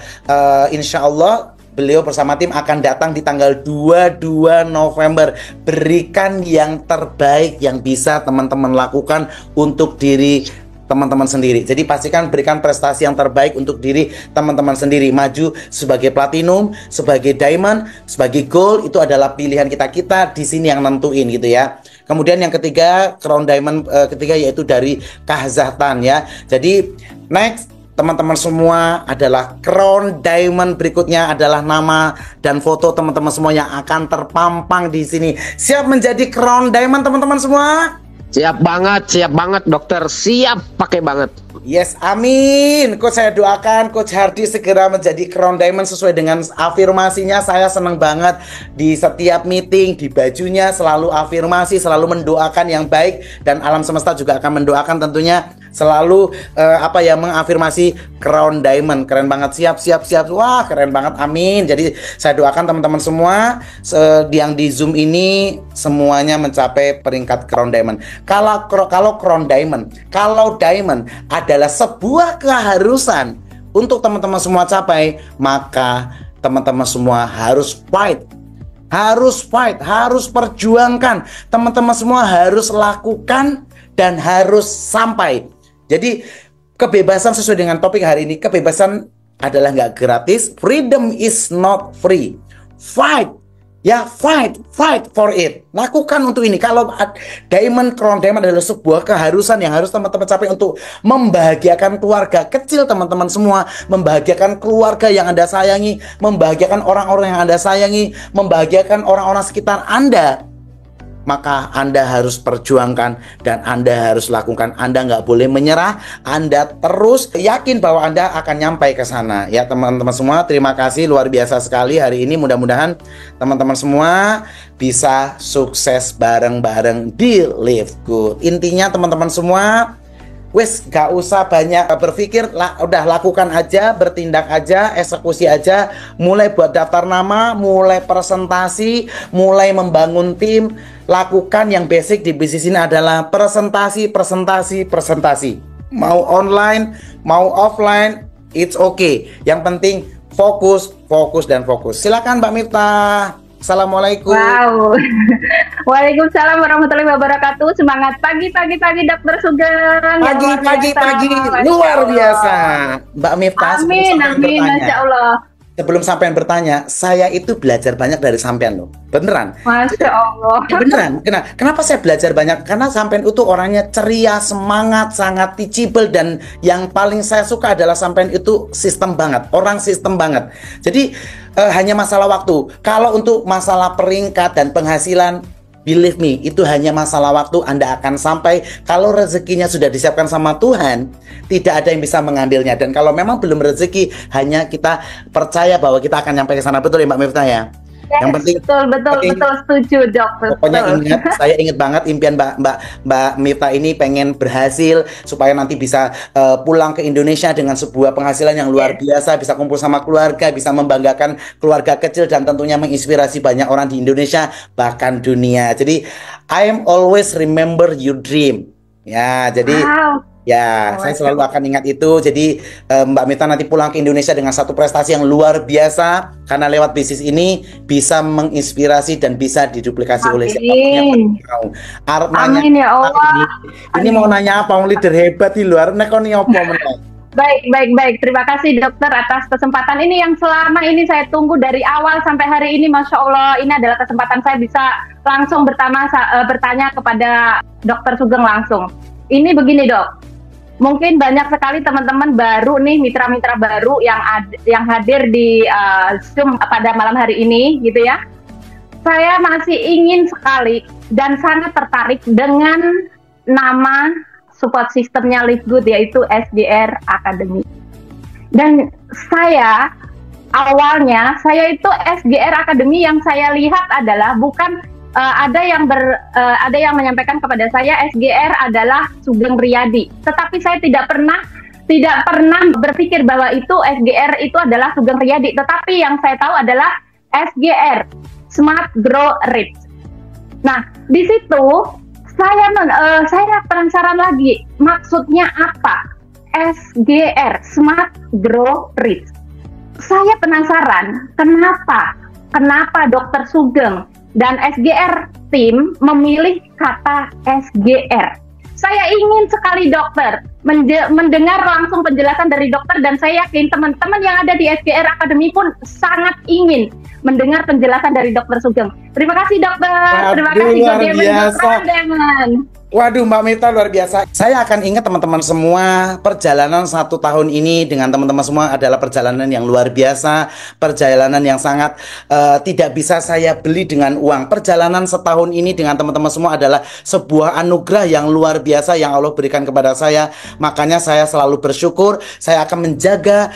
insya Allah beliau bersama tim akan datang di tanggal 22 November. Berikan yang terbaik yang bisa teman-teman lakukan untuk diri teman-teman sendiri. Jadi pastikan berikan prestasi yang terbaik untuk diri teman-teman sendiri. Maju sebagai platinum, sebagai diamond, sebagai gold, itu adalah pilihan kita di sini yang nentuin gitu ya. Kemudian yang ketiga, Crown Diamond ketiga yaitu dari Kazakhstan ya. Jadi next teman-teman semua adalah Crown Diamond, berikutnya adalah nama dan foto teman-teman semua yang akan terpampang di sini. Siap menjadi Crown Diamond teman-teman semua? Siap banget dokter, siap pakai banget. Yes, amin. Coach, saya doakan Coach Hardy segera menjadi Crown Diamond sesuai dengan afirmasinya. Saya senang banget di setiap meeting, di bajunya selalu afirmasi, selalu mendoakan yang baik, dan alam semesta juga akan mendoakan tentunya selalu mengafirmasi Crown Diamond. Keren banget, siap. Wah, keren banget, amin. Jadi saya doakan teman-teman semua yang di Zoom ini semuanya mencapai peringkat Crown Diamond. Kalau Crown Diamond, kalau Diamond adalah sebuah keharusan untuk teman-teman semua capai, maka teman-teman semua harus fight, harus perjuangkan. Teman-teman semua harus lakukan dan harus sampai. Jadi kebebasan sesuai dengan topik hari ini, kebebasan adalah nggak gratis. Freedom is not free. Fight. Ya, fight for it. Lakukan untuk ini. Kalau Crown Diamond adalah sebuah keharusan yang harus teman-teman capai untuk membahagiakan keluarga kecil teman-teman semua, membahagiakan keluarga yang Anda sayangi, membahagiakan orang-orang yang Anda sayangi, membahagiakan orang-orang sekitar Anda. Maka Anda harus perjuangkan dan Anda harus lakukan. Anda nggak boleh menyerah. Anda terus yakin bahwa Anda akan nyampai ke sana. Ya teman-teman semua, terima kasih luar biasa sekali hari ini. Mudah-mudahan teman-teman semua bisa sukses bareng-bareng di Live Good. Intinya teman-teman semua, wes gak usah banyak berpikir, udah lakukan aja, bertindak aja, eksekusi aja. Mulai buat daftar nama, mulai presentasi, mulai membangun tim. Lakukan yang basic di bisnis ini adalah presentasi. Mau online, mau offline, it's okay. Yang penting fokus. Silakan Mbak Miftah. Assalamualaikum. Wow. Waalaikumsalam warahmatullahi wabarakatuh. Semangat pagi Dr. Sugeng. Pagi. Luar biasa. Mbak Miftah. Amin. Masya Allah. Sebelum sampean bertanya, saya itu belajar banyak dari sampean loh. Beneran. Masya Allah. Beneran. Kenapa saya belajar banyak? Karena sampean itu orangnya ceria, semangat, sangat teachable, dan yang paling saya suka adalah sampean itu sistem banget. Orang sistem banget. Jadi hanya masalah waktu. Kalau untuk masalah peringkat dan penghasilan, believe me, itu hanya masalah waktu. Anda akan sampai. Kalau rezekinya sudah disiapkan sama Tuhan, tidak ada yang bisa mengambilnya. Dan kalau memang belum rezeki, hanya kita percaya bahwa kita akan nyampe ke sana. Betul ya Mbak Miftah ya? Yes, yang penting betul setuju dok. Pokoknya saya ingat banget impian Mbak Miftah ini pengen berhasil supaya nanti bisa pulang ke Indonesia dengan sebuah penghasilan yang luar biasa, bisa kumpul sama keluarga, bisa membanggakan keluarga kecil, dan tentunya menginspirasi banyak orang di Indonesia bahkan dunia. Jadi I am always remember your dream. Ya, jadi saya selalu akan ingat itu. Jadi Mbak Miftah nanti pulang ke Indonesia dengan satu prestasi yang luar biasa, karena lewat bisnis ini bisa menginspirasi dan bisa diduplikasi oleh siapapun yang mau. Amin ya Allah. Ini mau nanya apa? Leader hebat di luar. Nek apa meneh? Baik, baik, baik. Terima kasih dokter atas kesempatan ini yang selama ini saya tunggu dari awal sampai hari ini. Masya Allah, ini adalah kesempatan saya bisa langsung bertanya kepada dokter Sugeng langsung. Ini begini dok, mungkin banyak sekali teman-teman baru nih, mitra-mitra baru yang hadir di Zoom pada malam hari ini gitu ya. Saya masih ingin sekali dan sangat tertarik dengan nama support sistemnya Live Good, yaitu SGR Academy. Dan saya awalnya itu SGR Academy yang saya lihat adalah bukan ada yang menyampaikan kepada saya SGR adalah Sugeng Riyadi, tetapi saya tidak pernah berpikir bahwa itu SGR itu adalah Sugeng Riyadi, tetapi yang saya tahu adalah SGR Smart Grow Rich. Nah, di situ saya penasaran lagi, maksudnya apa SGR Smart Grow Rich? Saya penasaran kenapa Dokter Sugeng dan SGR tim memilih kata SGR. Saya ingin sekali dokter mendengar langsung penjelasan dari dokter, dan saya yakin teman-teman yang ada di SGR Academy pun sangat ingin mendengar penjelasan dari Dokter Sugeng. Terima kasih dokter. Terima kasih Demon. Waduh Mbak Mifta, luar biasa. Saya akan ingat teman-teman semua, perjalanan 1 tahun ini dengan teman-teman semua adalah perjalanan yang luar biasa, perjalanan yang sangat tidak bisa saya beli dengan uang. Perjalanan setahun ini dengan teman-teman semua adalah sebuah anugerah yang luar biasa yang Allah berikan kepada saya. Makanya saya selalu bersyukur. Saya akan menjaga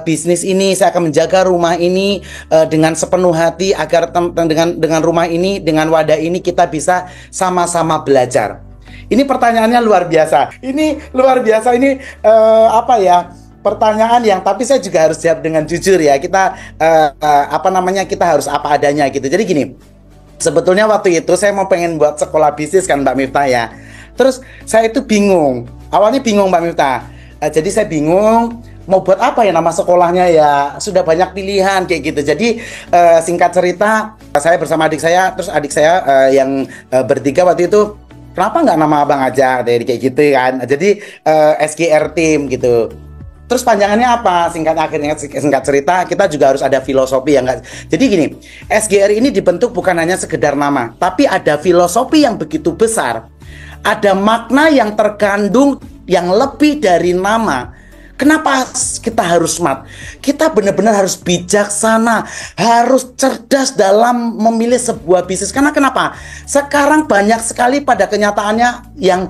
bisnis ini, saya akan menjaga rumah ini dengan sepenuh hati, agar dengan rumah ini, dengan wadah ini kita bisa sama-sama belajar. Ini pertanyaannya luar biasa. Ini luar biasa. Ini apa ya? Pertanyaan yang tapi saya juga harus jawab dengan jujur ya. Kita kita harus apa adanya gitu. Jadi gini, sebetulnya waktu itu saya mau pengen buat sekolah bisnis kan Mbak Mifta ya. Terus saya itu bingung. Awalnya bingung Mbak Mifta. Jadi saya bingung mau buat apa ya nama sekolahnya ya. Sudah banyak pilihan kayak gitu. Jadi singkat cerita, saya bersama adik saya, terus adik saya yang bertiga waktu itu, kenapa nggak nama abang aja dari kayak gitu kan. Jadi SGR Team gitu. Terus panjangannya apa? Singkat cerita, kita juga harus ada filosofi ya nggak. Jadi gini, SGR ini dibentuk bukan hanya sekedar nama, tapi ada filosofi yang begitu besar. Ada makna yang terkandung yang lebih dari nama. Kenapa kita harus smart? Kita benar-benar harus bijaksana, harus cerdas dalam memilih sebuah bisnis. Karena kenapa? Sekarang banyak sekali pada kenyataannya yang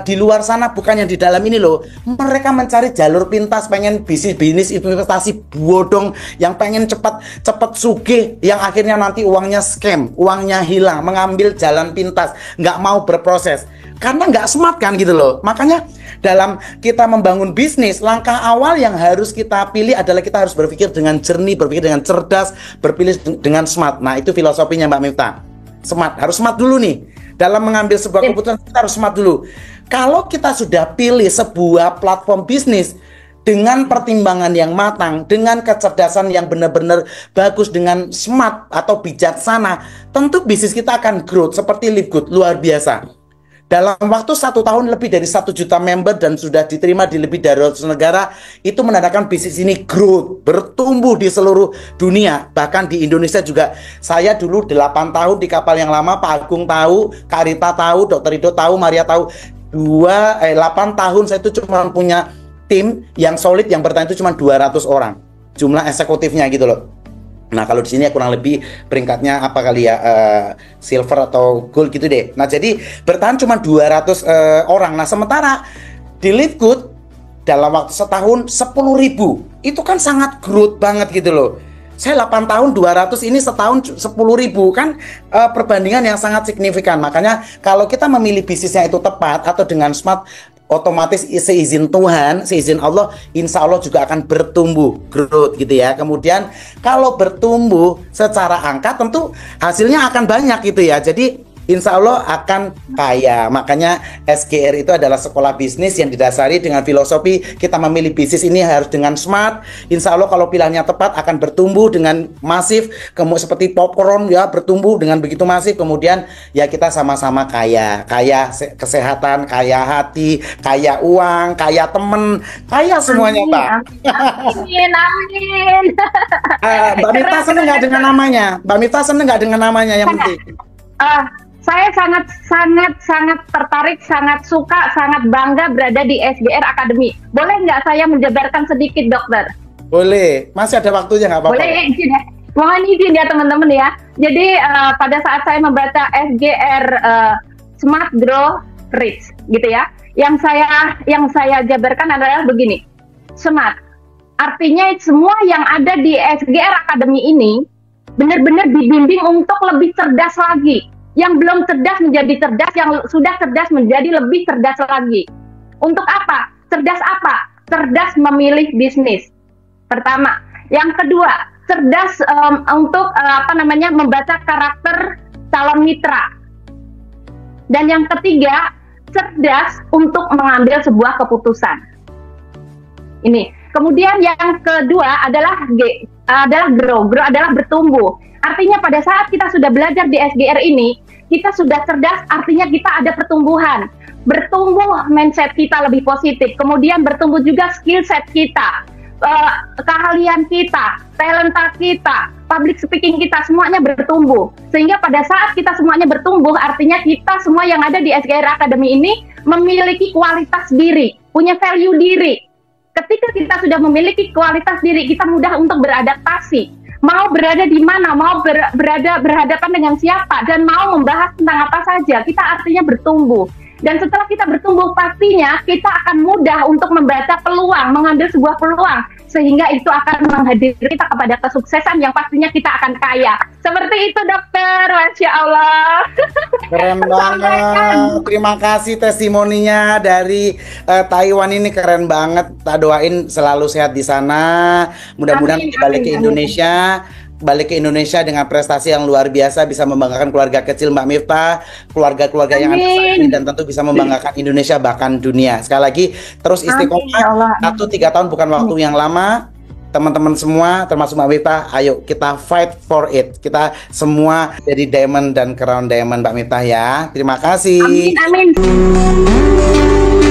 di luar sana, bukan yang di dalam ini loh. Mereka mencari jalur pintas, pengen bisnis investasi bodong, yang pengen cepat sugih, yang akhirnya nanti uangnya scam, uangnya hilang, mengambil jalan pintas, nggak mau berproses. Karena nggak smart kan gitu loh. Makanya dalam kita membangun bisnis, langkah awal yang harus kita pilih adalah kita harus berpikir dengan jernih, berpikir dengan cerdas, berpilih dengan smart. Nah itu filosofinya Mbak Mifta. Smart, harus smart dulu nih. Dalam mengambil sebuah keputusan kita harus smart dulu. Kalau kita sudah pilih sebuah platform bisnis dengan pertimbangan yang matang, dengan kecerdasan yang benar-benar bagus, dengan smart atau bijaksana, tentu bisnis kita akan growth seperti Live Good, luar biasa. Dalam waktu 1 tahun lebih dari 1 juta member dan sudah diterima di lebih dari 100 negara, itu menandakan bisnis ini growth, bertumbuh di seluruh dunia. Bahkan di Indonesia juga. Saya dulu 8 tahun di kapal yang lama, Pak Agung tahu, Kak Rita tahu, Dr. Rido tahu, Maria tahu. 8 tahun saya itu cuma punya tim yang solid, yang bertahan itu cuma 200 orang. Jumlah eksekutifnya gitu loh. Nah kalau di sini kurang lebih peringkatnya apa kali ya, silver atau gold gitu deh. Nah jadi bertahan cuma 200 orang. Nah sementara di Live Good dalam waktu setahun 10.000, itu kan sangat growth banget gitu loh. Saya 8 tahun 200, ini setahun 10.000 kan, perbandingan yang sangat signifikan. Makanya kalau kita memilih bisnisnya itu tepat atau dengan smart, otomatis seizin Tuhan, seizin Allah, insya Allah juga akan bertumbuh, growth gitu ya. Kemudian kalau bertumbuh secara angka tentu hasilnya akan banyak gitu ya. Jadi insya Allah akan kaya. Makanya SGR itu adalah sekolah bisnis yang didasari dengan filosofi kita memilih bisnis ini harus dengan smart. Insya Allah kalau pilihannya tepat akan bertumbuh dengan masif, kemudian seperti popcorn ya, bertumbuh dengan begitu masif. Kemudian ya kita sama-sama kaya, kaya kesehatan, kaya hati, kaya uang, kaya temen, kaya semuanya, Pak. Amin, amin. Mbak Mifta seneng nggak dengan namanya? Mbak Mifta seneng nggak dengan namanya yang penting? Saya sangat tertarik, sangat suka, sangat bangga berada di SGR Academy. Boleh nggak saya menjabarkan sedikit, dokter? Boleh, masih ada waktunya nggak apa-apa? Boleh, izin ya. Mohon izin ya teman-teman ya. Jadi pada saat saya membaca SGR Smart Grow Rich, gitu ya. Yang saya jabarkan adalah begini. Smart, artinya semua yang ada di SGR Academy ini benar-benar dibimbing untuk lebih cerdas lagi. Yang belum cerdas menjadi cerdas, yang sudah cerdas menjadi lebih cerdas lagi. Untuk apa? Cerdas apa? Cerdas memilih bisnis. Pertama. Yang kedua, cerdas untuk membaca karakter calon mitra. Dan yang ketiga, cerdas untuk mengambil sebuah keputusan. Ini. Kemudian yang kedua adalah grow. Grow adalah bertumbuh. Artinya pada saat kita sudah belajar di SGR ini, kita sudah cerdas, artinya kita ada pertumbuhan. Bertumbuh mindset kita lebih positif. Kemudian bertumbuh juga skill set kita, keahlian kita, talenta kita, public speaking kita, semuanya bertumbuh. Sehingga pada saat kita semuanya bertumbuh, artinya kita semua yang ada di SGR Academy ini memiliki kualitas diri, punya value diri. Ketika kita sudah memiliki kualitas diri, kita mudah untuk beradaptasi. Mau berada di mana, mau berhadapan dengan siapa, dan mau membahas tentang apa saja, kita artinya bertumbuh. Dan setelah kita bertumbuh, pastinya kita akan mudah untuk membaca peluang, mengambil sebuah peluang, sehingga itu akan menghadirkan kita kepada kesuksesan yang pastinya kita akan kaya. Seperti itu, dokter. Masya Allah. Keren banget. Terima kasih testimoninya dari Taiwan ini, keren banget. Tak doain selalu sehat di sana. Mudah-mudahan balik ke Indonesia. Balik ke Indonesia dengan prestasi yang luar biasa, bisa membanggakan keluarga kecil Mbak Mifta, keluarga-keluarga yang ada saat ini, dan tentu bisa membanggakan Indonesia bahkan dunia. Sekali lagi terus istiqomah. 1-3 tahun bukan waktu yang lama. Teman-teman semua termasuk Mbak Mifta, ayo kita fight for it. Kita semua jadi diamond dan crown diamond Mbak Mifta ya. Terima kasih. Amin, amin.